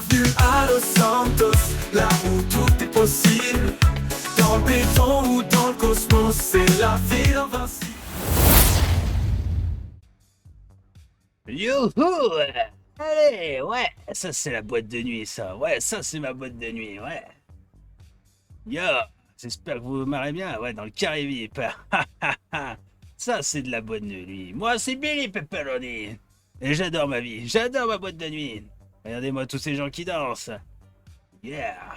Bienvenue à Los Santos, là où tout est possible. Dans le béton ou dans le cosmos, c'est la ville invincible. Youhou! Allez, ouais, ça c'est la boîte de nuit, ça. Ouais, ça c'est ma boîte de nuit, ouais. Yo, j'espère que vous vous marrez bien, ouais, dans le carré VIP. Ça c'est de la boîte de nuit. Moi c'est Billy Pepperoni. Et j'adore ma vie, j'adore ma boîte de nuit. Regardez-moi tous ces gens qui dansent. Yeah,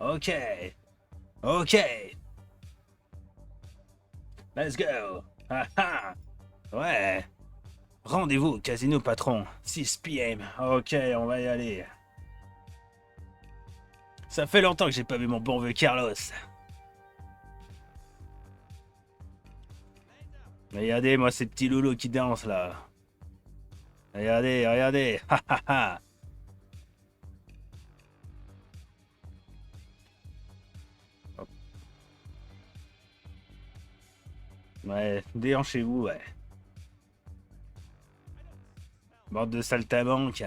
ok, ok. Let's go. Ouais. Rendez-vous au casino patron, 6 p.m. Ok, on va y aller. Ça fait longtemps que j'ai pas vu mon bon vieux Carlos. Regardez, moi, ces petits loulous qui dansent là. Regardez, regardez. Ouais, déhanchez-vous, ouais. Bande de saltimbanques.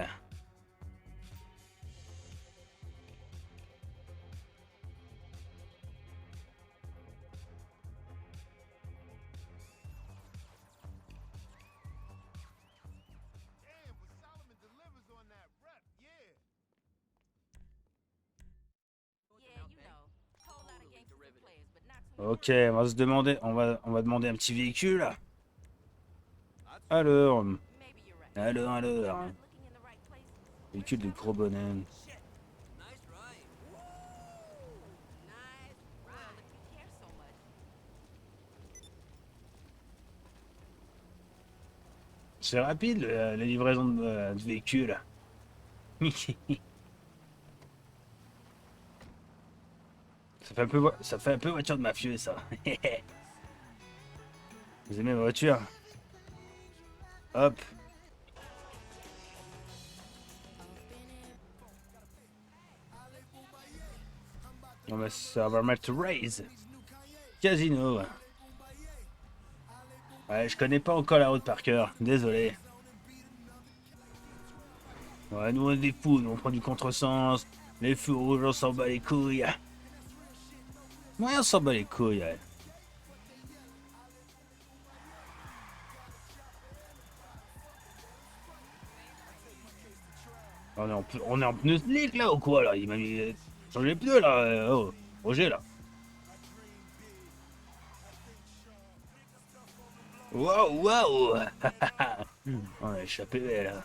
Ok, on va se demander, on va demander un petit véhicule. Alors, alors. Véhicule de gros bonhomme. C'est rapide la livraison de véhicules. Ça fait un peu voiture de mafieux ça. Vous aimez ma voiture? Hop. On va ça va mettre raise. Casino. Ouais, je connais pas encore la route par cœur. Désolé. Ouais, nous on est des fous, nous on prend du contresens. Les feux rouges, on s'en bat les couilles. Ouais, on s'en bat les couilles. Ouais. On est en pneu slick là ou quoi là? Il m'a mis. Change les pneus là. Oh, Roger là. Waouh, waouh. On a échappé là.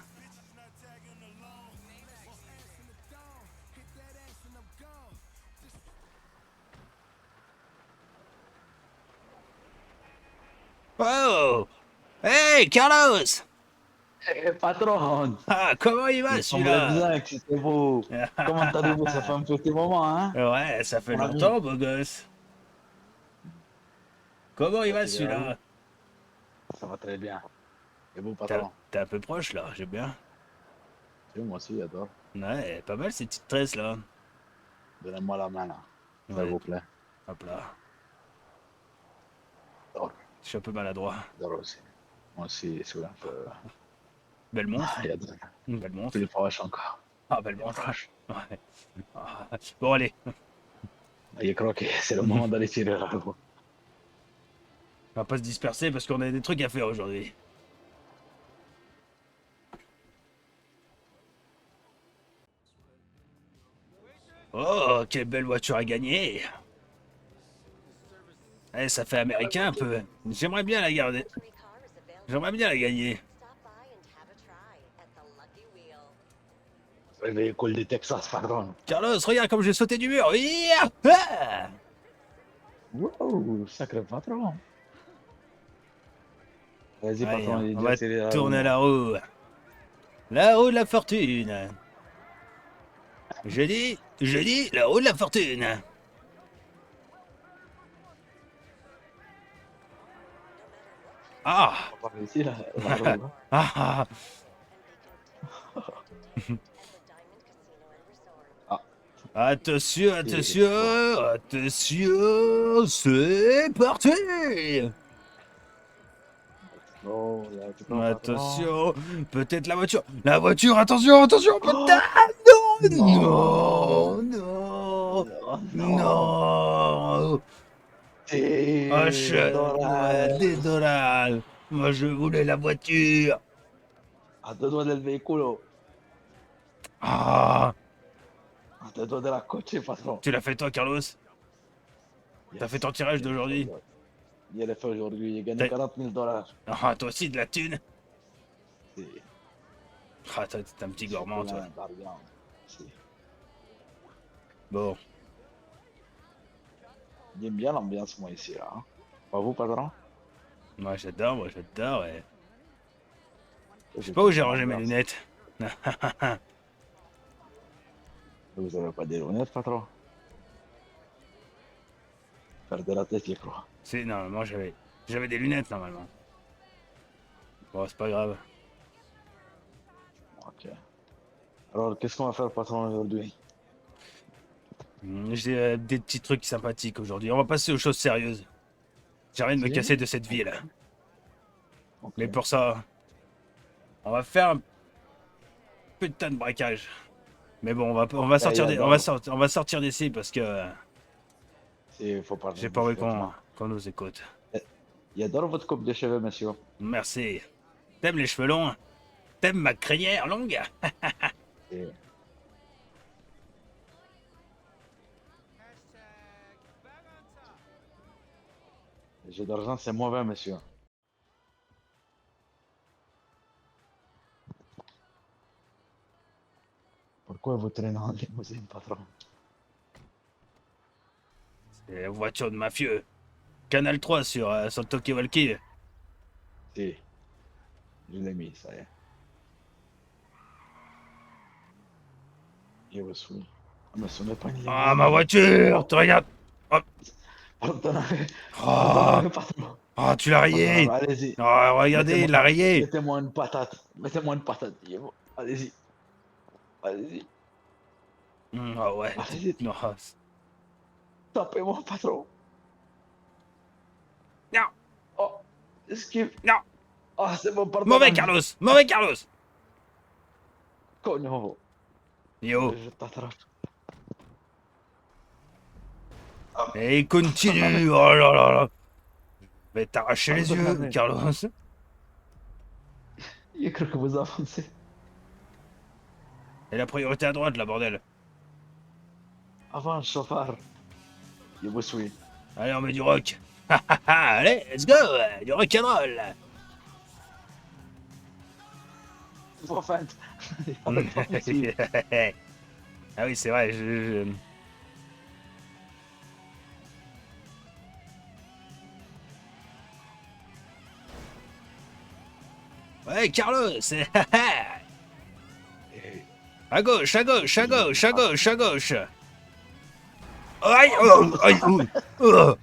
Oh! Hey, Carlos! Patron, Ah, comment il va il semblait celui-là? bien que c'était vous. Comment allez-vous? Ça fait un petit moment, hein? Ouais, ça fait Mon ami. longtemps, beau gosse. Comment il Ça va fait bien à vous. celui-là? Ça va très bien. Et vous, T'es patron? t'es un peu proche là, j'aime bien. Oui, moi aussi, j'adore. Ouais, pas mal ces petites tresses là. Donnez-moi la main, là. S'il Ouais, vous plaît. hop là. J'adore. Je suis un peu maladroit. J'adore aussi. Moi aussi, je suis un peu... Belle montre. Il y a de... Une belle montre. Plus proche encore. Ah, belle Plus montre. proche. Ouais. Ah, bon, allez. Je crois que c'est le moment d'aller tirer la roue. On va pas se disperser parce qu'on a des trucs à faire aujourd'hui. Oh, quelle belle voiture à gagner! Eh, ça fait américain un peu. J'aimerais bien la garder. J'aimerais bien la gagner. Le véhicule de Texas, patron. Carlos, regarde comme j'ai sauté du mur. Yeah! Ah! Wow, sacré patron. Vas-y, Allez, patron, il est on déjà va tiré la tourner roue. la roue. La roue de la fortune. Je dis la roue de la fortune. Ah! On va par ici, là, la roue. Ah! Ah, Attention, il est attention, attention, c'est parti! Oh, là, tu prends patron. Attention, peut-être la voiture. La voiture, attention, attention, Oh, peut-être. Non! Non, non, non. Ouais, des dollars. Moi, je voulais la voiture. A deux doigts del veicolo. Ah, A deux doigts de la coche, patron. tu l'as fait toi, Carlos? T'as fait ton tirage d'aujourd'hui? Il l'a fait aujourd'hui. Il a gagné T'as- 40 000 $. Ah, toi aussi, de la thune? C'est Ah, t'es un petit gourmand, toi. plein d'argent. C'est- Bon, Il aime bien l'ambiance, moi, ici, là. Hein. Pas vous, patron? moi, j'adore, ouais. Je sais pas où j'ai rangé mes lunettes. Vous avez pas des lunettes, patron? Faire de la tête, je crois. Normalement, j'avais des lunettes, normalement. Bon, c'est pas grave. Ok. Alors, qu'est-ce qu'on va faire, patron, aujourd'hui? J'ai des petits trucs sympathiques aujourd'hui. On va passer aux choses sérieuses. J'ai rien de me Si. casser de cette vie là. Ok. Mais pour ça, on va faire un putain de braquage. Mais bon, on va sortir on va sortir d'ici parce que Faut parler j'ai pas envie discrètement. qu'on nous écoute. Il adore votre coupe de cheveux, monsieur. Merci. T'aimes les cheveux longs? T'aimes ma crinière longue? Et- Le jeu d'argent, c'est mauvais, monsieur. Pourquoi vous traînez en limousine, patron? C'est la voiture de mafieux. Canal 3 sur le Tokyo Walkie. Si. Je l'ai mis, ça y est. Je vous suis. Mais ce n'est pas une limousine. Ah, ma voiture! Tu regardes! Pardonnez. Ah, Pardonnez, patron. ah, tu l'as rayé! Pardonnez, allez-y. Ah, regardez, il l'a rayé! Mettez-moi une patate. Mettez-moi une patate. Allez-y. Allez-y. Ah ouais. Allez-y. Non. Tapez-moi, patron. Non! Oh, esquive. Non! Ah, c'est bon, pardon. Mauvais Carlos! Mauvais Carlos! Cogno. Yo! Je t'attrape. Et il continue! Oh là là là! Je vais t'arracher les yeux, Pardonnez. Carlos! Il a cru que vous avancez. Et la priorité à droite, là, bordel! Avant, chauffard. Je vous suis. Allez, on met du rock! Ha ha ha! Allez, let's go! Du rock'n'roll! Vos feintes. Ah oui, c'est vrai, Ouais, Carlos! À gauche, à gauche, à gauche, à gauche, à gauche! Aïe! Oh, aïe! Oh,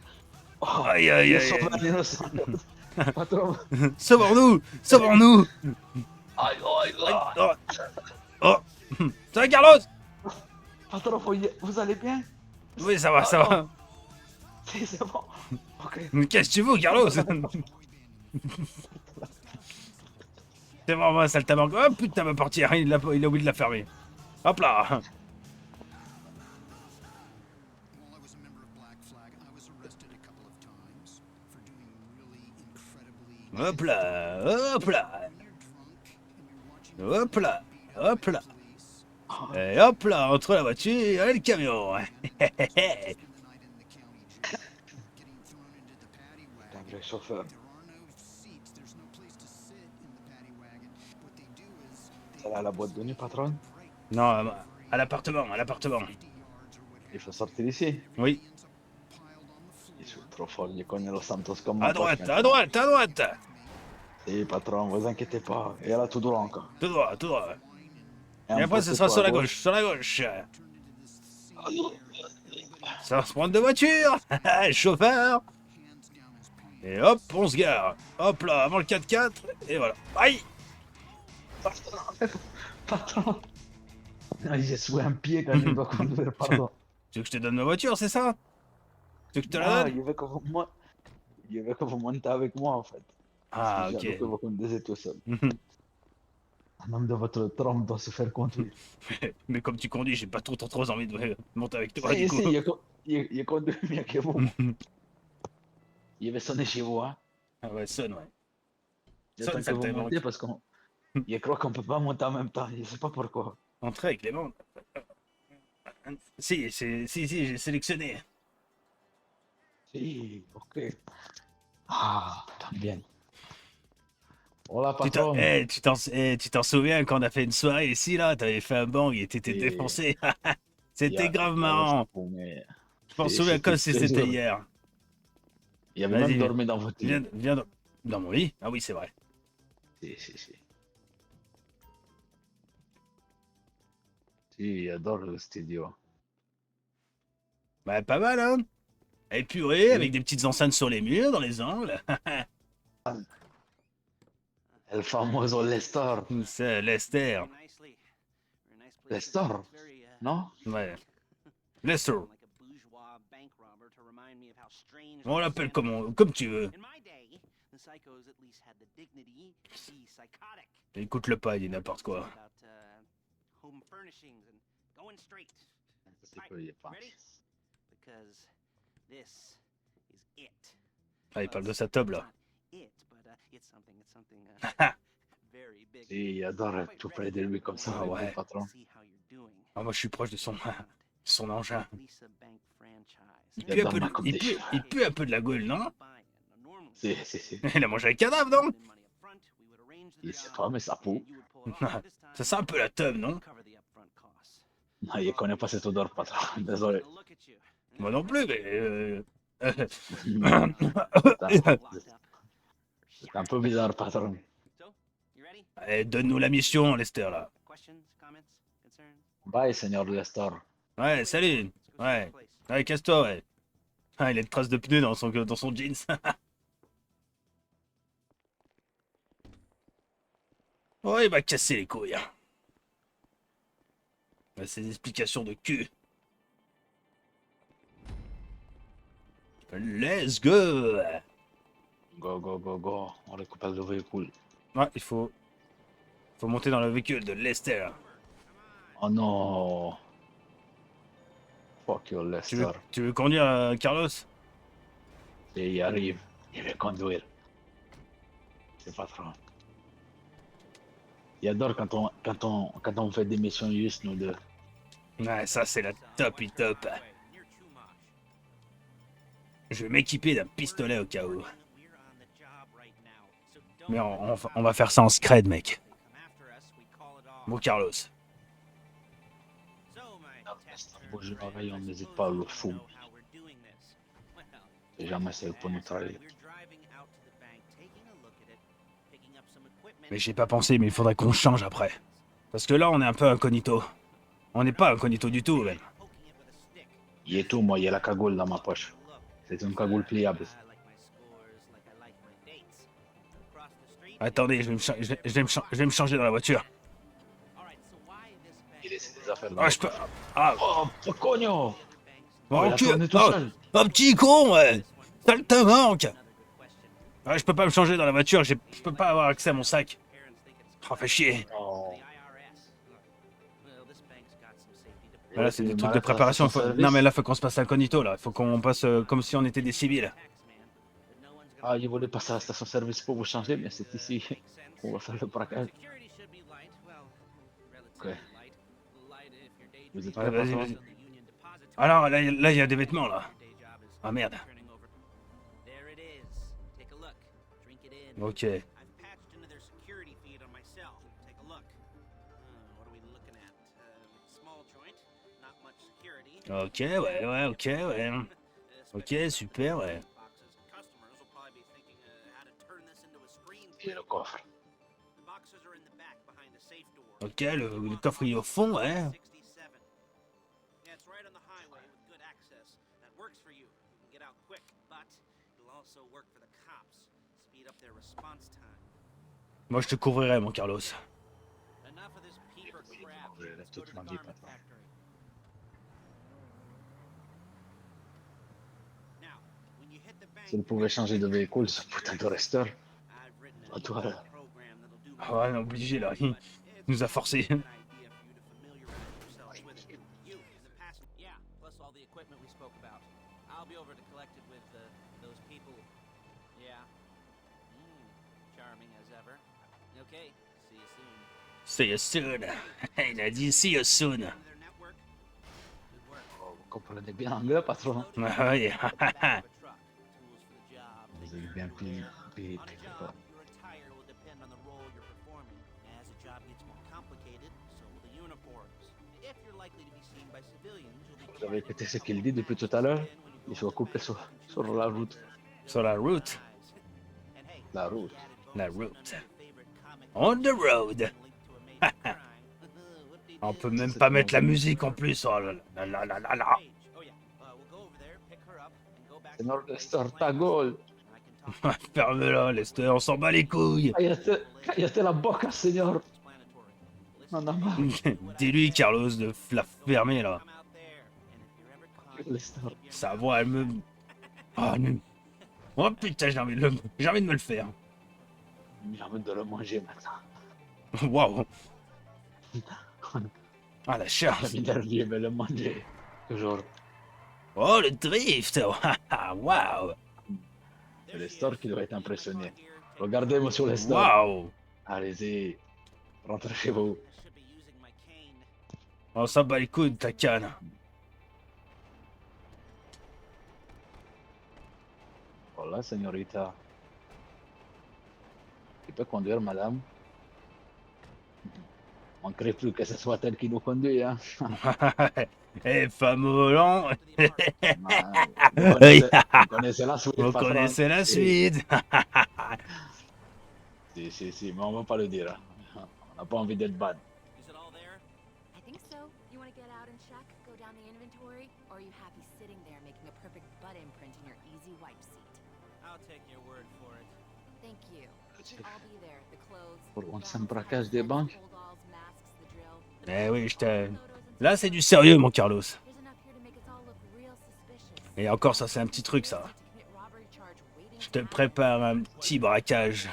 Oh, aïe, aïe, il aïe! sauve un innocent. Patron. Sauvons-nous! Sauvons-nous! Aïe, aïe, aïe. Oh! Oh. Ça va, Carlos? Patron, vous allez bien? Oui, ça va, ça va. Si, c'est bon. Ok. Mais qu'est-ce que tu veux, Carlos? C'est vraiment un saltabanque. Oh putain, ma portière, il a oublié de la fermer. Hop là! While I was a member of Black Flag, I was arrested a couple of times for doing really incredibly Hop là! Hop là! when you're drunk and you're watching Hop là! Hop là! police Et hop là, entre la voiture et le camion! spend the night in the county jail, getting thrown into the paddy Un wagon. vrai chauffeur. There are no seats, there's no place to sit in the paddy wagon. What they do is they Ça va à la boîte de nuit, patron? Non, à l'appartement, à l'appartement. 50 yards or what Il faut sortir d'ici. Oui. piled on the floor. Je suis trop fort, je connais Los Santos comme À mon droite, pote, à droite, à droite! Si, patron, vous inquiétez pas. Et là, tout droit encore. Tout droit, tout droit. Et Et un après, peu ce plus sera à sur la gauche, sur la gauche. Ça va se prendre de voiture! Chauffeur! Et hop, on se gare. Hop là, avant le 4x4. Et voilà. Aïe! Patron. Ah, j'ai soué un pied quand je dois conduire, pardon. Tu veux que je te donne ma voiture, c'est ça? Tu veux que je te la Ah, donne? il veut que vous montez avec moi, en fait. Ah, Parce que j'avoue ok. que vous conduisez tout seul. Un homme de votre trempe doit se faire conduire. Mais comme tu conduis, j'ai pas trop envie de monter avec toi, du Si, coup. si, il conduit mieux que vous. Il va sonner chez vous, hein. Ah ouais, sonne, ouais. J'attends Sonne, que vous montez saltimbanque. parce qu'il croit qu'on peut pas monter en même temps. Je sais pas pourquoi. Entrez avec les membres. Si, j'ai sélectionné. Si, ok. Ah, tant bien. Hola, Tu t'en patron. tu t'en souviens quand on a fait une soirée ici, là, t'avais fait un bang et t'étais Et défoncé. il y C'était a grave la vache marrant. fou, mais Je m'en souviens c'était comme si c'était plaisir. hier. Il avait même Vas-y, dormi dans votre lit. viens dans mon lit. Ah oui, c'est vrai. Si, si, si. Si, il adore le studio. Bah, pas mal, hein. Épuré, avec Oui. des petites enceintes sur les murs, dans les angles. El famoso Lester. C'est Lester. Lester, non? Ouais. Lester. On l'appelle comme tu veux. Écoute-le pas, il dit n'importe quoi. C'est quoi, il est pas. Ah, il parle de sa tub, là. Si, il adore être tout près de lui comme ça, Ah le ouais. patron. Ah, moi, je suis proche de son engin. Il Il pue, adore ma coupe des cheveux. il pue un peu de la gueule, non? Si, si, si. Il a mangé un cadavre, non? Il sait pas, mais ça pue. Ça sent un peu la tub, non? Non, il connaît pas cette odeur, patron. Désolé. Moi non plus, mais... C'est un peu bizarre, patron. Eh, donne-nous la mission, Lester, là. Bye, Seigneur Lester. Ouais, salut. Ouais. Ouais, casse-toi, ouais. Ah, il a une trace de pneu dans son jeans. Oh, il va casser les couilles. Ouais, ces explications de cul. Let's go. Go, go, go, go. On récupère le véhicule. Ouais, faut monter dans le véhicule de Lester. Oh non. Fuck you, Lester. Tu veux conduire, Carlos? Et il arrive. Il va conduire. C'est patron. Il adore quand on fait des missions juste nous deux. Ouais, ça c'est la top. Je vais m'équiper d'un pistolet au cas où. Mais on va faire ça en scred, mec. Bon, Carlos. Bouge l'oreille, on n'hésite pas à le fou. Et jamais c'est pour nous trahir. Mais j'ai pas pensé, mais il faudrait qu'on change après. Parce que là, on est un peu incognito. On n'est pas incognito du tout, même. Il est tout, moi, il y a la cagoule dans ma poche. C'est une cagoule pliable. Attendez, je vais me changer dans la voiture. Il laisse des affaires dans Ah, la je peux... poche. Ah, Oh, cogno! bon, il a tourné tout seul. oh, petit con, ouais. Saltimbanque. Ah, je peux pas me changer dans la voiture, je peux pas avoir accès à mon sac. Oh, fait chier. Oh. Voilà, c'est des trucs de préparation. Non, mais là, faut qu'on se passe incognito, là. Faut qu'on passe comme si on était des civils. Ah, il voulait passer à la station-service pour vous changer, mais c'est ici qu'on va faire le braquage. Ok. Vous êtes Ouais, prêts, vas-y, patron? vas-y. Alors, là, il y a des vêtements, là. Ah, merde. Ok. Ok, ouais, ok, ouais. Ok, super, ouais. Et le coffre. Ok, le coffre il est au fond, ouais. Moi, je te couvrirai, mon Carlos. Je reste toute ma vie, patron. Si vous pouvez changer de véhicule, ce putain de resteur. À toi, là. Ah ouais, non, obligé, là. Il nous a forcé. See you soon. Il a dit see you soon. Oh, vous comprenez bien l'anglais, patron? Ah oui. Vous avez bien payé. Vous avez écouté ce qu'il dit depuis tout à l'heure? Il faut couper sur la route. Sur la route. La route. La route. On the road. On peut même pas mettre la musique en plus. Oh là là là là là là. Señor Lester, ta gueule. Ferme-la, Lester, on s'en bat les couilles. Cállate la boca, señor. Non, non, non. Dis-lui, Carlos, de la fermer là. Lester. Sa voix, elle me. Oh, non. Oh putain, j'ai envie de me le faire. J'ai envie de le manger maintenant. Waouh. Ah, la J'ai charge. envie de le manger. Toujours. Oh, le drift. Waouh. C'est Lester qui doit être impressionné. Regardez, monsieur Lester. Waouh. Allez-y. Rentrez chez vous. On s'en bat les couilles de ta canne. Hola, señorita. Tu peux conduire, madame? On ne crée plus que ce soit elle qui nous conduit, hein? Eh, femme au volant. Vous connaissez la suite, Vous patron. connaissez la suite. Si, mais on va pas le dire. Hein. On n'a pas envie d'être bad. I think so. You want to get out and check, go down the inventory, or are you happy sitting there making a perfect butt imprint in your easy wipe seat? I'll take your word for it. Thank you. It should all be there. The clothes, Pour un the simple dolls, braquage des banques. hold alls, masks, the drill. The Eh oui, je te... photos and Là, c'est du sérieux, mon Carlos. there's enough here to make us all look real suspicious. Et encore, ça, c'est un petit truc, ça. To commit robbery charge waiting Je te time. prépare un petit braquage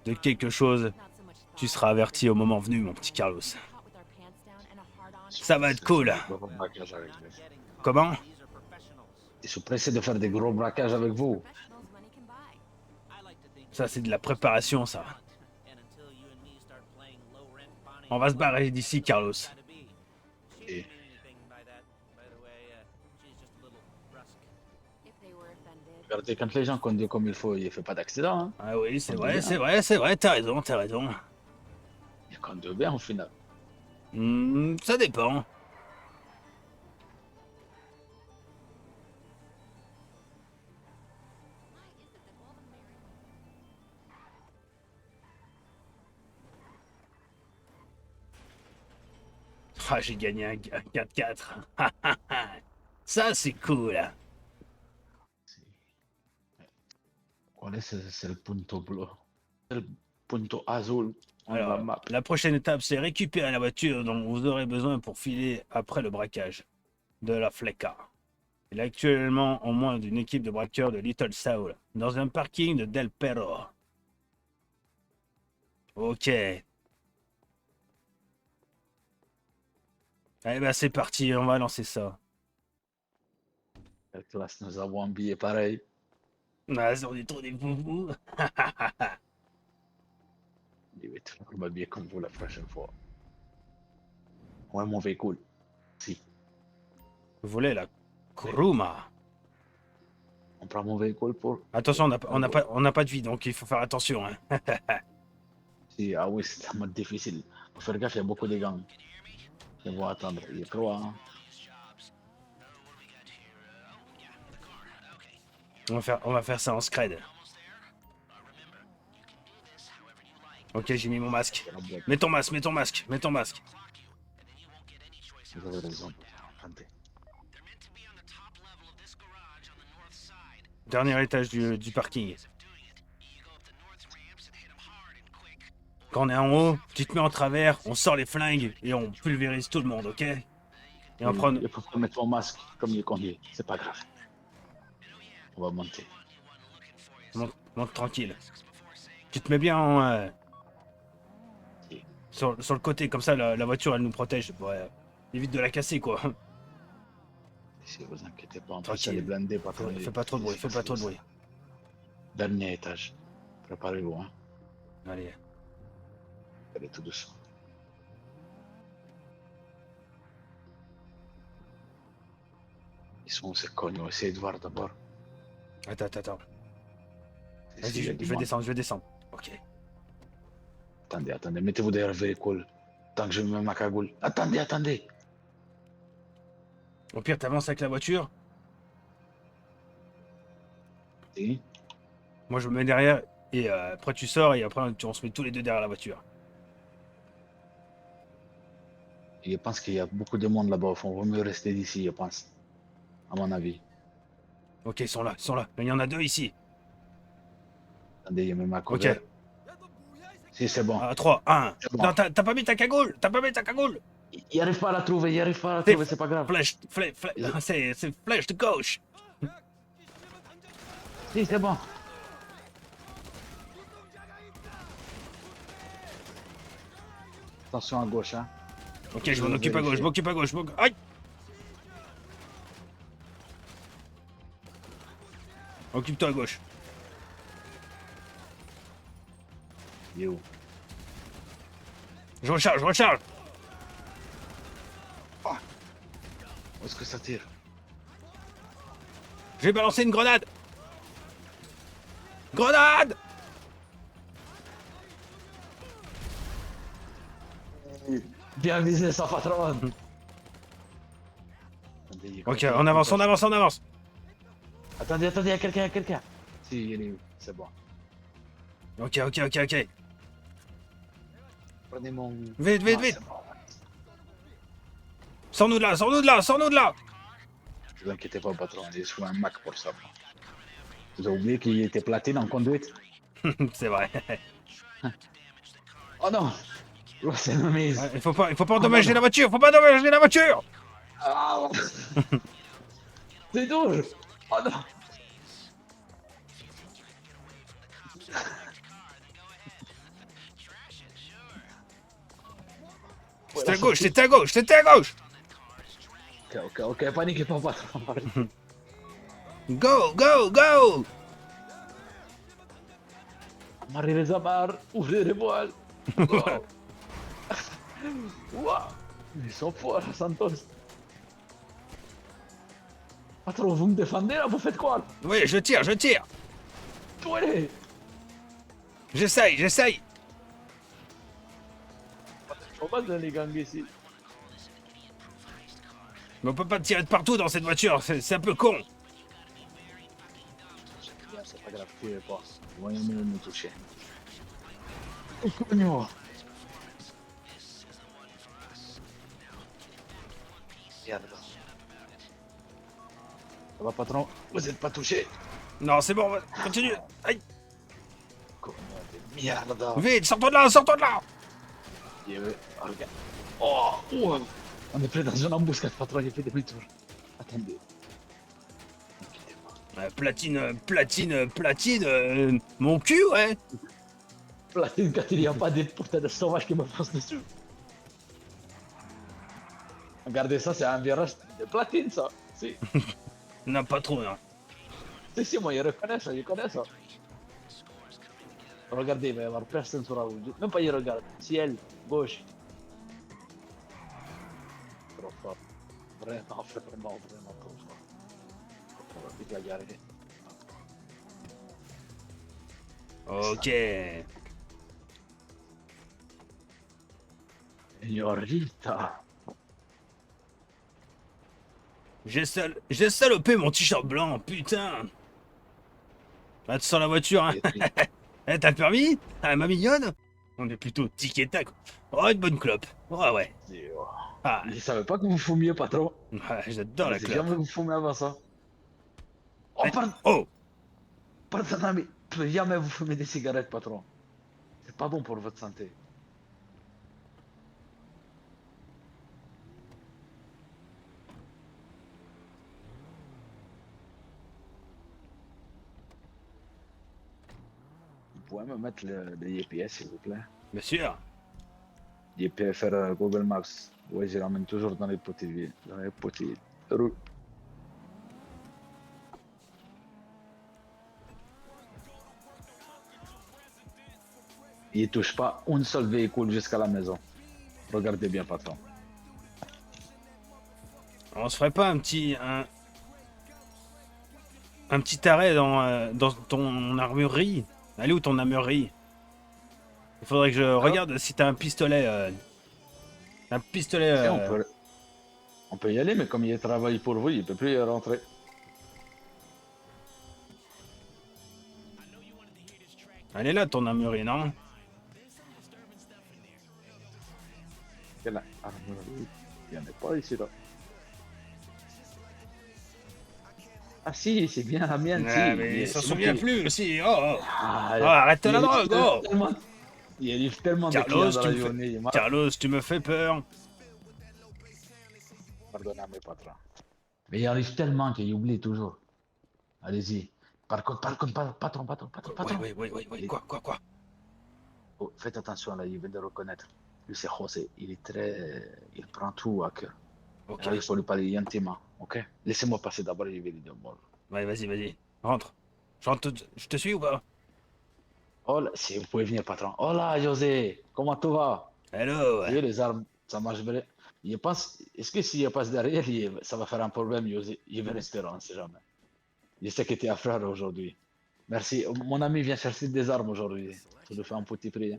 de quelque chose. Not so much Tu thought. seras averti au moment venu, mon petit Carlos. Caught with our pants down and a hard-on. Ça va être cool. Gros braquage avec vous. Comment? These are professionals. Je suis pressé de faire des gros braquages avec vous. Professionals money can buy. I like to think Ça, c'est de la préparation, ça. and until you and me start playing low rent Bonnie On va se barrer d'ici, Carlos. gotta be. She Et- didn't mean anything by that, by the way. She's just a little brusque. If they were offended. Regardez, quand les gens conduisent comme il faut, il ne fait pas d'accident. Hein. Ah oui, c'est vrai, c'est vrai, c'est vrai, t'as raison, t'as raison. Il conduit bien au final. Ça dépend. Why is it that all the married Ah, j'ai gagné un 4-4. Ça, c'est cool. Qual c'est le punto bleu? C'est le punto azul. On la Alors, map. la prochaine étape, c'est récupérer la voiture dont vous aurez besoin pour filer après le braquage de la Fleca. Il est actuellement en moins d'une équipe de braqueurs de Little Saul, dans un parking de Del Perro. Ok. Eh ben, c'est parti, on va lancer ça. La classe, nous avons un billet pareil. Ah, on est trop des foufous. Je vais te faire le billet comme vous la prochaine fois. Ouais, mon véhicule. Si. Vous voulez la Kuruma? On prend mon véhicule pour. Attention, on n'a pas de vie, donc il faut faire attention. Hein. Si, ah oui, c'est un mode difficile. Faut faire gaffe, il y a beaucoup de gangs. Ils vont attendre. Il y a trois. Hein. On va faire ça en scred. Ok, j'ai mis mon masque. C'est la boîte. Mets ton masque, mets ton masque, mets ton masque. Vous avez raison. Attendez. Dernier étage du parking. Quand on est en haut, tu te mets en travers, on sort les flingues et on pulvérise tout le monde, ok? Et on prend... Il faut pas mettre ton masque comme il conduit. C'est pas grave. On va monter. Monte tranquille. Tu te mets bien en... Sur le côté, comme ça, la voiture, elle nous protège. Ouais. Évite de la casser, quoi. Si vous inquiétez pas, en plus Tranquille. elle est blindée, patron. Fais pas trop de bruit, fais pas trop de bruit. Dernier étage. Préparez-vous, hein. Allez. Allez tout doucement. Ils sont où ces cognons? Essayez de voir d'abord. Attends. Si, Vas-y, il y a je du vais monde. descendre, je vais descendre. Ok. Attendez, mettez-vous derrière le véhicule. Tant que je mets ma cagoule. Attendez. Au pire, t'avances avec la voiture. Si. Moi, je me mets derrière. Et après, tu sors. Et après, on se met tous les deux derrière la voiture. Je pense qu'il y a beaucoup de monde là-bas au fond. Vaut mieux rester d'ici, je pense. À mon avis. Ok, ils sont là. Il y en a deux ici. Attendez, il y a même ma Ok. cover. Si, c'est bon. 3, 1. C'est bon. Non, t'as pas mis ta cagoule. Il arrive pas à la trouver, c'est pas grave. Flèche. C'est flèche de gauche. Si, c'est bon. Attention à gauche, hein. Ok, je m'en occupe à gauche. Aïe. Occupe-toi à gauche. Il est où? Je recharge. Où est-ce que ça tire? Je vais balancer une grenade. Grenade. Bien visé, ça, patron. Ok, on avance. Attendez, il y a quelqu'un. Si, il est où? C'est bon. Ok. Prenez mon... Vite. Ah, c'est bon. Sors-nous de là. Ne vous inquiétez pas, patron, j'ai sous un Mac pour ça. Vous avez oublié qu'il était platine en conduite? C'est vrai. Oh non! Oh, c'est une mise. Il faut pas endommager la voiture. Ah, c'est dur! Oh non! C'était à gauche. Ok, paniquez pas, patron. Go. Marie les amarres, ouvrez les voiles. Wow. Ils sont forts, Santos. Patron, vous me défendez là, vous faites quoi? Oui, je tire. Ouais. J'essaye. On va dans les gangs ici. Mais on peut pas tirer de partout dans cette voiture. C'est un peu con. C'est pas grave, tirez pas. Voyons-nous me toucher. Oh, cognon. Merde. Ça va, patron? Vous êtes pas touché? Non, c'est bon. Continue. Aïe. Cognon de merde. Vite, sors-toi de là. Regarde. Oh, wow. On est pris dans une embuscade, patron, il fait demi-tour. Attendez. Platine. Mon cul, ouais. Platine, quand il n'y a pas des putains de sauvages qui me foncent dessus. Regardez ça, c'est un virage de platine, ça. Si, Non, pas trop, non. si, moi, je connais ça. Regardez, il va y avoir personne sur la route. Même pas, il regarde. Ciel, gauche. Trop fort. Vraiment trop fort. On va vite la garer. Ok. Señorita. J'ai salopé mon t-shirt blanc, putain. Là, tu sors la voiture, hein. Eh, t'as le permis? Ah, ma mignonne? On est plutôt tic et tac. Oh, une bonne clope. Ouais. Ah, Je savais pas que vous fumiez, patron. ouais, j'adore la J'ai clope. jamais vous fumez avant ça. Oh, Eh, pardon, Oh, pardon, mais jamais vous fumez des cigarettes, patron. C'est pas bon pour votre santé. Vous pouvez me mettre le EPS, s'il vous plaît? bien sûr. Il peut faire Google Maps. Ouais, je l'emmène toujours dans les petites villes. Dans les petites rues. Il touche pas un seul véhicule jusqu'à la maison. Regardez bien, patron. On se ferait pas un petit arrêt dans ton armurerie? Elle est où ton armurerie? Il faudrait que je regarde si t'as un pistolet. Un pistolet. Si, on peut y aller, mais comme il travaille pour vous, il peut plus y rentrer. Elle est là ton armurerie, non? Quelle armurerie? Il n'y en a pas ici, là. Ah si, c'est bien la mienne, si. Mais il s'en C'est moi souvient qui- plus aussi. Oh, oh. Ah, Ah, arrête il la arrive drogue, oh. tellement- Il arrive tellement de Carlos, clients dans tu la me journée. fais... Carlos, tu me fais peur. Pardonnez, mes patrons. Mais il arrive tellement qu'il oublie toujours. Allez-y. Patron. Oui. Quoi? Oh, faites attention là, il vient de reconnaître. Lui, c'est José. Il est très. Il prend tout à cœur. Ok. Alors, il faut lui parler gentiment, ok? Laissez-moi passer d'abord, je vais lui dire bonjour. Ouais, vas-y. Rentre. Je te suis ou pas? Oh là, si vous pouvez venir, patron. Oh là, José, comment tout va? Hello. Tu veux, les armes, ça marche bien. Il pense, est-ce que s'il passe derrière, ça va faire un problème, José? Il va rester là, on ne sait jamais. Je sais que tu es à frère aujourd'hui. Merci. Mon ami vient chercher des armes aujourd'hui. Ça lui fait un petit prix. Hein.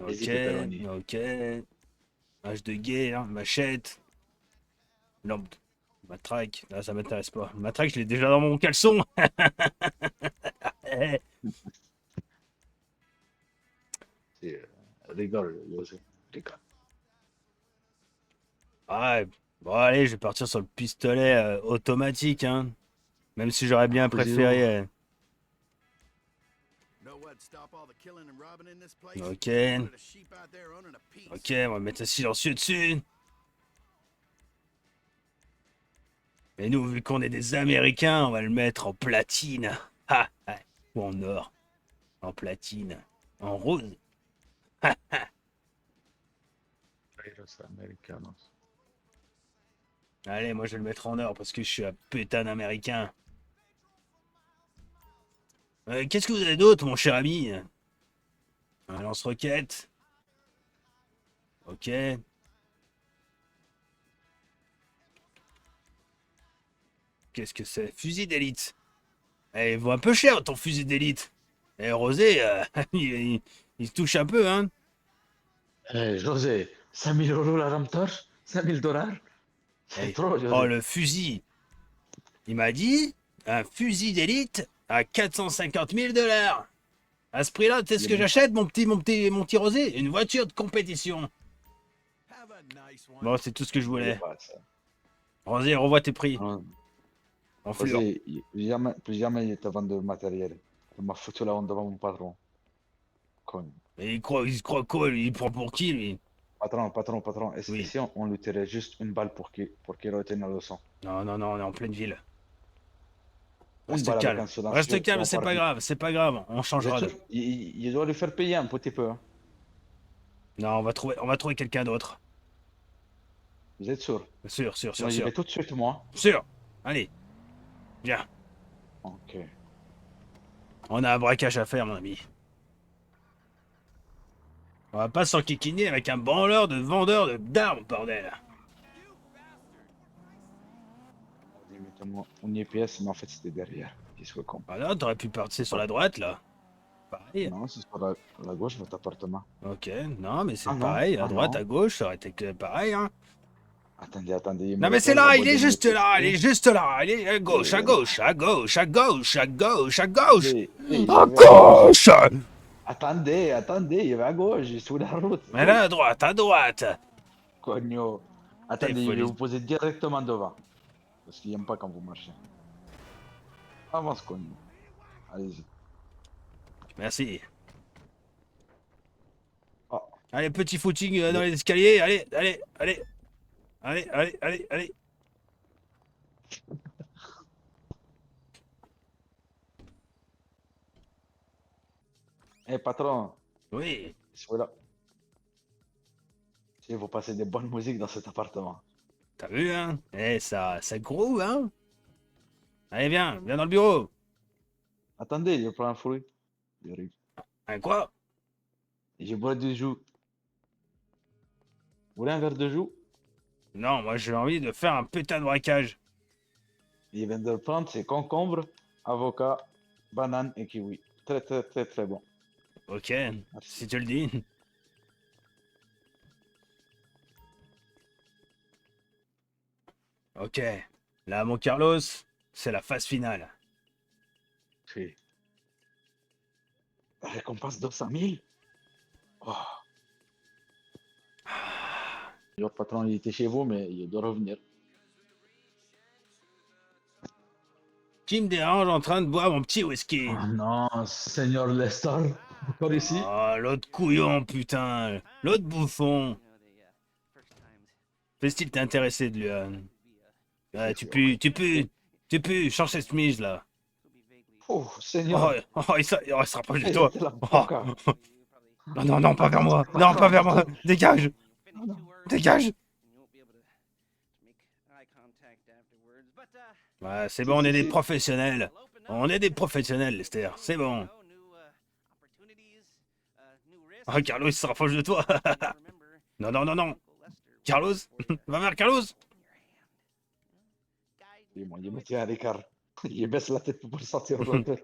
Vas-y, Pepperoni. Ok. Hache de guerre, machette. Lampe. Matraque. Là, ça m'intéresse pas. Matraque, je l'ai déjà dans mon caleçon. Rigole, José. Rigole. Ouais. Bon, allez, je vais partir sur le pistolet automatique, hein. Même si j'aurais bien préféré. Know what'd stop all the killing and robbing in this place? Ok. Put a sheep out there owning a piece. Ok, on va mettre un silencieux dessus. Et nous, vu qu'on est des Américains, on va le mettre en platine. Ah, ah. Ou en or. En platine. En rose. Allez, moi je vais le mettre en or parce que je suis un putain d'Américain. Qu'est-ce que vous avez d'autre, mon cher ami? Un lance-roquette. Ok. Qu'est-ce que c'est? Fusil d'élite. Eh, il vaut un peu cher ton fusil d'élite. Et Rosé, il se touche un peu, hein. Eh, José, 5000 euros la lampe torche? 5000 $? C'est Eh, trop, José. oh, le fusil. Il m'a dit un fusil d'élite à 450 000 $. À ce prix-là, tu sais ce que j'achète, mon petit Rosé? Une voiture de compétition. Have a nice one. Bon, c'est tout ce que je voulais. Pas ça. Rosé, revois tes prix. Non, En fluor. José, plus jamais il te vend de matériel. Il m'a foutu la honte devant mon patron. Con. Et il se croit quoi, lui? Il prend pour qui, lui? Patron, est-ce Oui. que si on lui tirait juste une balle pour qu'il retienne la leçon? Non, on est en pleine ville. Une Reste balle avec calme. un silencieux, Reste calme, on c'est part pas vite. grave, c'est pas grave. On Vous changera êtes de... sûr? Il doit lui faire payer un petit peu. Hein. Non, on va trouver quelqu'un d'autre. Vous êtes sûr? Sûr. Sinon, j'y vais tout de suite, moi. Sûr. Allez. Viens. Ok. On a un braquage à faire, mon ami. On va pas s'enquiquiner avec un vendeur d'armes, bordel. Mettez-moi une EPS, mais en fait, c'était derrière. Qu'est-ce que con. Ah non, t'aurais pu partir sur la droite, là. Pareil. Non, c'est sur la gauche, votre appartement. Ok, non, mais c'est Ah non, pareil. À ah droite, non. à gauche, ça aurait été pareil, hein. Attendez. Non, mais c'est là, il est juste là, il est juste là. Il est à gauche. À gauche. Attendez, il va à gauche, il est sous la route. Mais là, à droite. Cogno. Attendez, faut je vais les- vous poser directement devant. Parce qu'il n'aime pas quand vous marchez. Avance, Cogno. Allez-y. Merci. Ah. Allez, petit footing dans les escaliers. Allez. Patron, Oui. Voilà. Si vous passez des bonnes musiques dans cet appartement. T'as vu, hein? Eh, ça groove, hein? Allez, viens dans le bureau. Attendez, je prends un fruit. J'arrive. Hein, quoi? Et je bois du jus. Vous voulez un verre de jus? Non, moi j'ai envie de faire un putain de braquage. Il vient de le prendre, c'est concombre, avocat, banane et kiwi. Très très très très bon. Ok, Merci. si tu le dis. Ok, là, mon Carlos, c'est la phase finale. Oui. La récompense 200 000? Oh. Votre patron, il était chez vous, mais il doit revenir. Qui me dérange en train de boire mon petit whisky? Oh non, Seigneur Lester, encore ici? Oh, l'autre couillon, putain. L'autre bouffon. Fais-t-il t'intéresser de lui, hein? Ouais, tu pues, change cette chemise, là. Oh, Oh, Seigneur. il se rapproche de Il toi. était là, Oh. encore. Non, non, pas vers moi. Non, pas vers moi. Dégage. Dégage. Ouais, c'est bon, on est des professionnels. On est des professionnels, Lester. C'est bon. Oh, Carlos, il se rapproche de toi. Non, non, non, non. Carlos, va vers Carlos. Il me tient à l'écart. Il baisse la tête pour sortir l'odeur.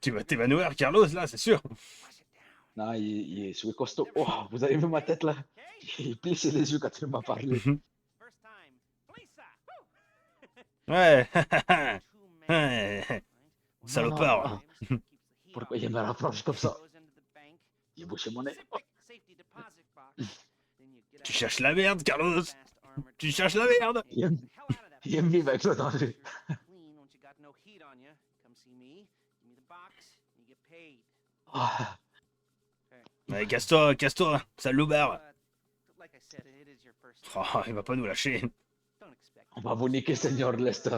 Tu vas t'évanouir, Carlos, là, c'est sûr. Non, il est sous costaud. Oh, vous avez vu ma tête là? Il plissait les yeux quand il m'a parlé. Ouais. Ouais. Salopard. Non. Pourquoi il me rapproche comme ça? Il bouche mon nez. Tu cherches la merde, Carlos. Tu cherches la merde. Il aime vivre avec le danger. Ah, Ouais, casse-toi, casse-toi, sale loupard. Oh, il va pas nous lâcher. on va vous niquer, Seigneur Lester.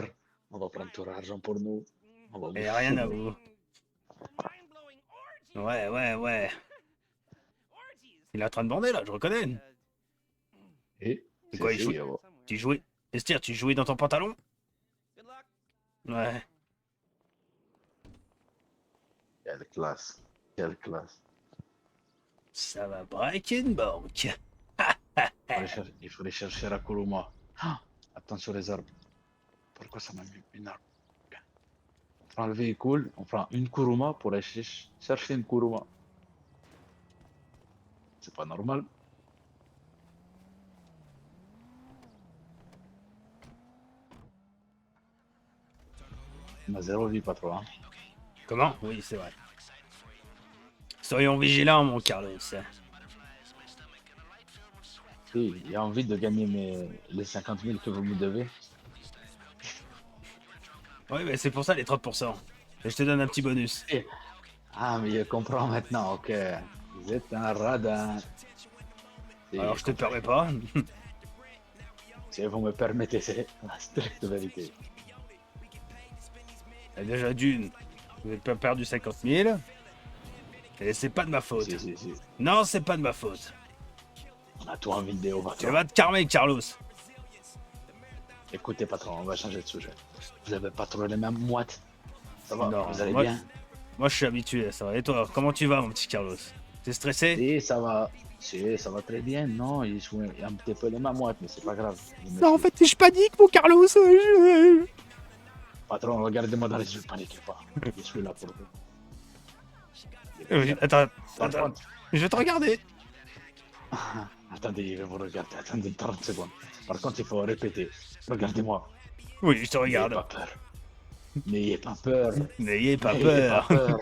On va prendre tout l'argent pour nous. On va vous Et rien à vous. Ouais, ouais, ouais. Il est en train de bander, là, je reconnais. Et C'est quoi, il joue? Tu jouais? Esther, tu jouais dans ton pantalon? Ouais. Quelle classe. Quelle classe. Ça va braquer une banque. Il faudrait chercher la Kuruma. Ah, attention les arbres. Pourquoi ça m'a mis une arbre? On prend le véhicule, on prend une Kuruma pour aller chercher une Kuruma. C'est pas normal. On a zéro vie, pas trop, hein. Comment? Oui, c'est vrai. Soyons vigilants, mon Carlos. Si, il a envie de gagner les 50 000 que vous me devez. Oui, mais c'est pour ça les 30%. Et je te donne un petit bonus. Ah, mais je comprends maintenant, ok. Vous êtes un radin. Si, Alors je te permets pas. si vous me permettez, c'est la stricte vérité. Et déjà d'une, vous n'avez pas perdu 50 000. Et c'est pas de ma faute. Si. Non, c'est pas de ma faute. On a tout en vidéo, Tu patron. vas te calmer, Carlos. Écoutez, patron, on va changer de sujet. Vous avez pas trop les mêmes moites? Ça va, Non, vous allez moi- bien? Moi, je suis habitué à ça. Et toi, comment tu vas, mon petit Carlos? T'es stressé? Si, ça va. Si, ça va très bien. Non, il joue un petit peu les mêmes moites, mais c'est pas grave. Non, en fait, je panique, mon Carlos. Patron, regardez-moi dans les yeux, paniquez pas. Je suis là pour vous. Attends, Par attends. contre, Je vais te regarder. attendez, je vais vous regarder. Attendez 30 secondes. Par contre, il faut répéter. Regardez-moi. Oui, je te N'ayez regarde. pas peur. N'ayez pas peur. N'ayez pas N'ayez peur. pas peur.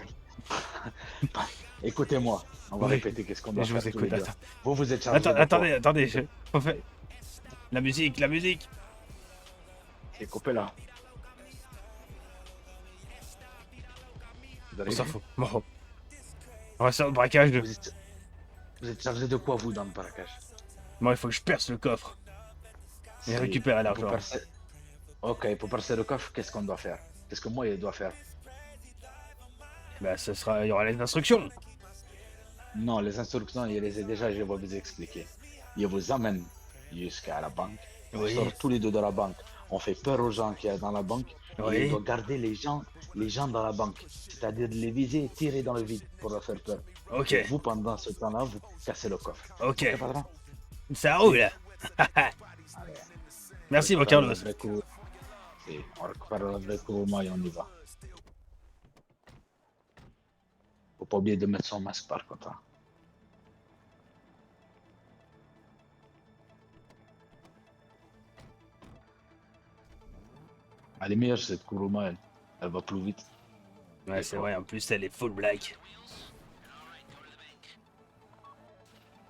Écoutez-moi. On va Oui. répéter qu'est-ce qu'on doit Je faire vous tous les écoute. deux. Attends. Vous êtes chargé de Attendez. On fait... La musique, la musique. quoi? Et coupez là. Vous On allez s'en bien? fout. Bon. On va faire le braquage. Vous êtes chargé de quoi, vous, dans le braquage? Moi, il faut que je perce le coffre. Et Si, récupérer pour l'argent. percer- Ok, pour percer le coffre, qu'est-ce qu'on doit faire? Qu'est-ce que moi, il doit faire? Bah, il y aura les instructions. Non, les instructions, il les ai déjà, je vais vous expliquer. Il vous amène jusqu'à la banque. On Oui. sort tous les deux de la banque. On fait peur aux gens qui sont dans la banque. Et Oui. il doit garder les gens dans la banque. C'est-à-dire les viser et tirer dans le vide pour leur faire peur. Ok, Et vous, pendant ce temps-là, vous cassez le coffre. ok. Ok, patron? Ça roule. Allez, Merci, on mon récupère Carlos. le vrai coup. Si, on récupère le vrai Kuruma et on y va. Faut pas oublier de mettre son masque par contre, hein. Elle est meilleure cette Kuruma, elle va plus vite. Ouais, c'est vrai, en plus, elle est full black.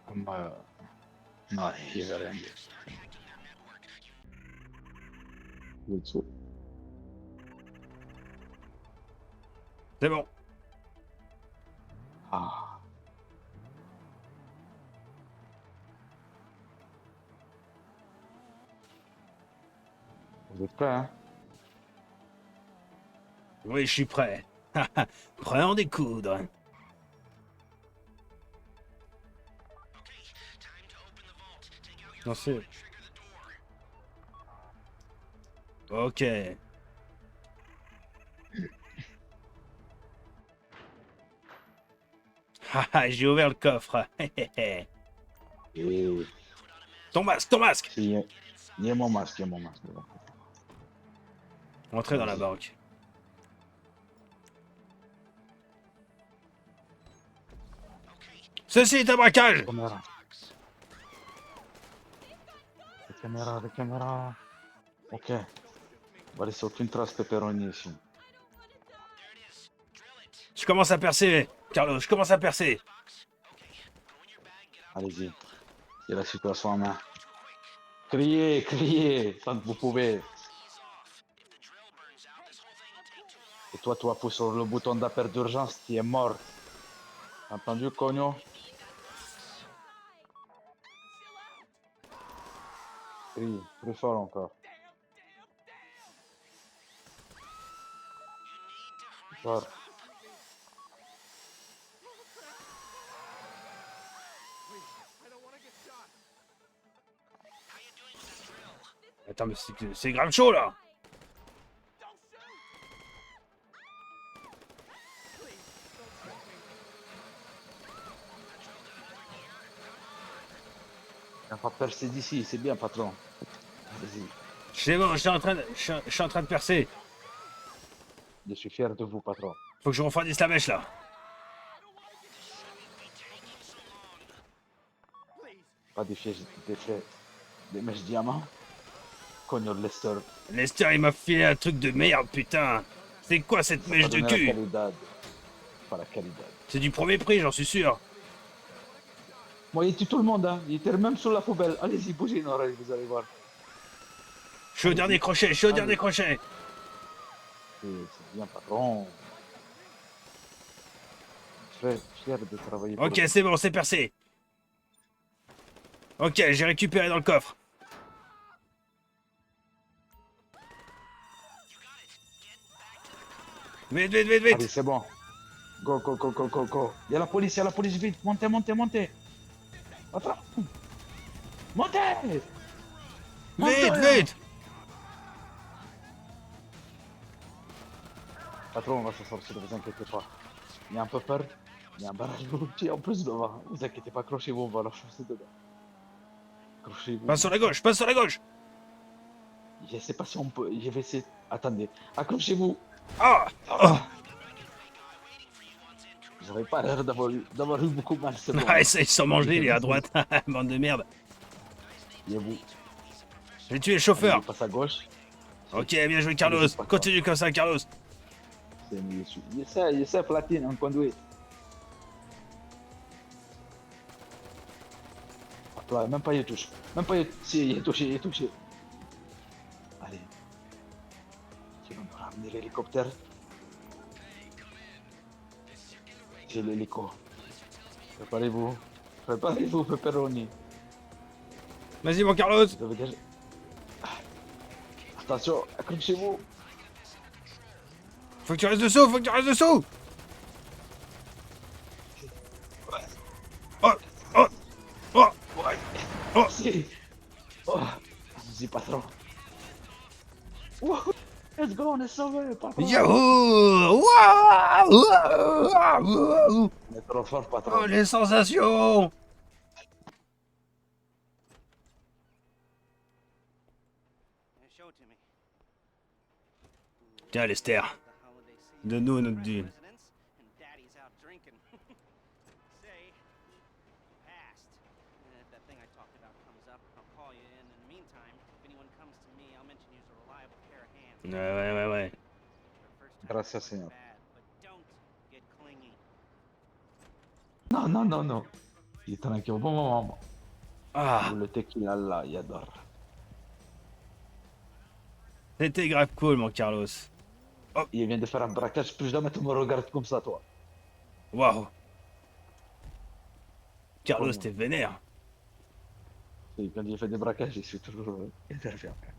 Comme, non, il veut rien dire. Il est dessous. C'est bon. Ah. Vous êtes prêts, hein? Oui, je suis prêt. Prêt à en découdre. Non, c'est... Ok. Haha, j'ai ouvert le coffre. Et Ton masque, ton masque. il y a mon masque, il y a mon masque. Entrez dans la banque. Ceci est un braquage. Caméra. Les caméras. Ok. On va laisser aucune trace de pepperoni ici. Je commence à percer, Carlos, je commence à percer. Allez-y. Il y a la situation en main. Criez, criez, tant que vous pouvez. Et toi, tu appuies sur le bouton d'appel d'urgence, tu es mort. Entendu, Cogno? Crie, plus fort encore. Fort. Attends, mais c'est grave chaud là. On va percer d'ici, c'est bien, patron. Vas-y. C'est bon, je suis en train de percer. Je suis fier de vous, patron. Faut que je refroidisse la mèche là. Pas des mèches diamants. Cogno Lester. Lester, il m'a filé un truc de merde, putain. C'est quoi cette mèche de Pas cul? la qualidad. Pas la qualité. C'est du premier prix, j'en suis sûr. Moi, il tue tout le monde, hein. Il était même sous la poubelle. Allez-y, bougez une oreille, vous allez voir. Je suis au dernier crochet, je suis au dernier crochet. C'est bien, patron. Je suis fier de travailler pour Ok, vous. c'est bon, c'est percé. Ok, j'ai récupéré dans le coffre. Vite, vite, vite, Allez, vite. c'est bon. Go, go, go, go, go, go. Il y a la police, vite. Montez, montez, montez. Attends. Montez. Montez. Vite, vite. Patron, on va s'en sortir, ne vous inquiétez pas. Il y a un peu peur. Il y a un barrage routier en plus devant. Ne vous inquiétez pas, accrochez-vous, on va la chausser dedans. Accrochez-vous. Passe sur la gauche, passe sur la gauche. Je sais pas si on peut. Je vais essayer. Attendez. Accrochez-vous. Ah, oh. Vous n'avez pas l'air d'avoir eu beaucoup mal, c'est bon. Ah, ils sont mangés, il est à droite. Bande de merde. Il est vous. J'ai tué le chauffeur. Il passe à gauche. Ok, bien joué, Carlos. Continue comme ça, Carlos. C'est mieux. Il essaie platine, un conduit. Hop là, même pas il touche. Même pas il. Si, il est touché, il est touché. Allez. Tu vas me ramener l'hélicoptère. C'est l'hélico. Préparez-vous. Préparez-vous, pepperoni. Vas-y, mon Carlos. Vous avez déjà... Attention, accrochez-vous. Faut que tu restes dessous, faut que tu restes dessous. Si. Oh, vas-y, patron. Wouhou. Let's go, on est sauvé, patron. Yahoo! Waouh! On est trop fort, Oh, patron. les sensations! Show it to me. Tiens, Lester, The holiday season. donne-nous notre dû. Presidents and daddy's out drinking. Say, past. If that thing I talked about comes up, I'll call you in. In the meantime, if anyone comes to me, I'll mention you as a reliable pair of hands. Ouais. For the first time, Gracias, it's señor. bad, but don't get clingy. Non. Il est tranquille au bon moment. Ah, Ou le tequila là, il adore. c'était grave cool, mon Carlos. Il vient de faire un braquage, plus jamais tu me regardes comme ça, toi. Waouh. Carlos, Comment? t'es vénère. Et quand il fait des braquages, je suis toujours énervé après.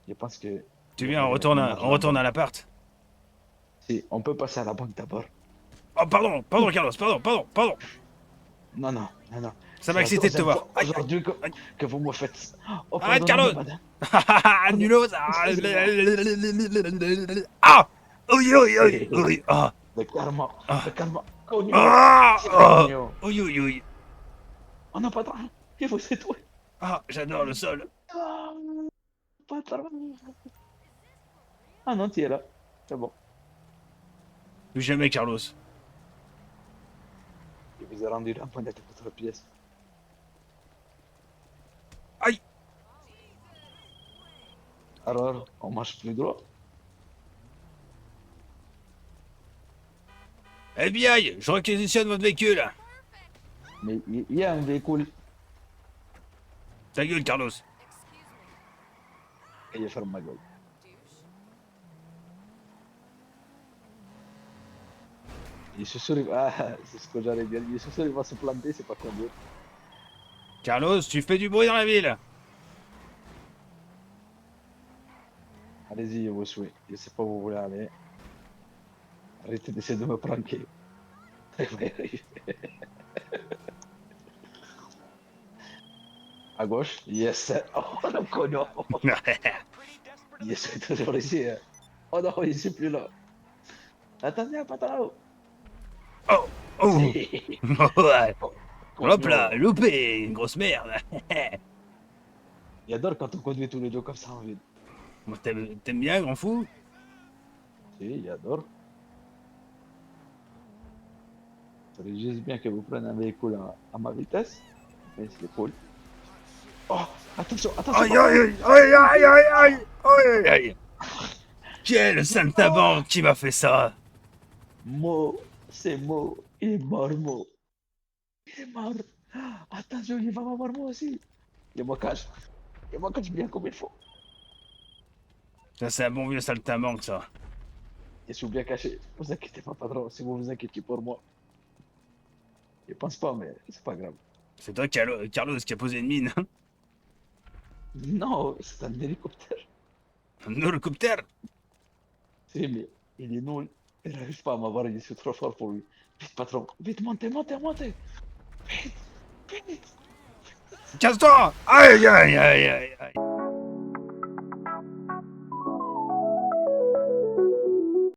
Je pense que... Tu viens, on retourne à l'appart. Si, on peut passer à la banque d'abord. Oh, pardon, Carlos, pardon. Non. Ça m'a excité de te voir. Aïe, Aujourd'hui que vous me faites... Oh, Arrête, pardonnez-moi, Carlos. madame. Nulos. Ah. Oui. Ah. Le karma. Ah. Le karma. Cognon. Ah. Cognon. Oui. Oh non, patron. Il faut s'étoiler. Ah, j'adore le sol. Ah, patron. Ah non, tu es là. C'est bon. Plus jamais, Carlos. Je vous ai rendu la monnaie de votre pièce. Aïe. Alors, on marche plus droit. FBI, je réquisitionne votre véhicule. Mais il y a un véhicule. Ta gueule, Carlos. Et je ferme ma gueule. Il se sourit. Ah, c'est ce que j'allais dire. Il se sourit, il va se planter, c'est pas conduire. Carlos, tu fais du bruit dans la ville. Allez-y, je vous suis. Je sais pas où vous voulez aller. Arrêtez d'essayer de me pranker. Il va y arriver. À gauche. Yes. Oh, le connard. Il est toujours ici. Hein. Oh non, il est plus là. Attendez, patron. Oh. Ouais. Hop Cognon. là, loupé, une grosse merde. Il adore quand on conduit tous les deux comme ça en ville. Moi, t'aimes bien, grand fou? Si, il adore. Ça serait juste bien que vous preniez un véhicule à ma vitesse. Mais c'est cool. Oh, attention. Aïe. Quel saltimbanque qui m'a fait ça? Mo, c'est Mo. Il est mort, Mo. Il est mort. Attention, il va m'avoir moi aussi. Il me cache bien comme il faut. Ça, c'est un bon vieux saltimbanque, ça. Je suis bien caché. Vous inquiétez pas, patron. Si vous vous inquiétez pour moi. Je pense pas, mais c'est pas grave. C'est toi, Carlos, qui a posé une mine. Non, c'est un hélicoptère. Un hélicoptère? Si, mais il est nul. Il n'arrive pas à m'avoir, je suis trop fort pour lui. Vite, patron. Vite, montez. Vite. Casse-toi! Aïe.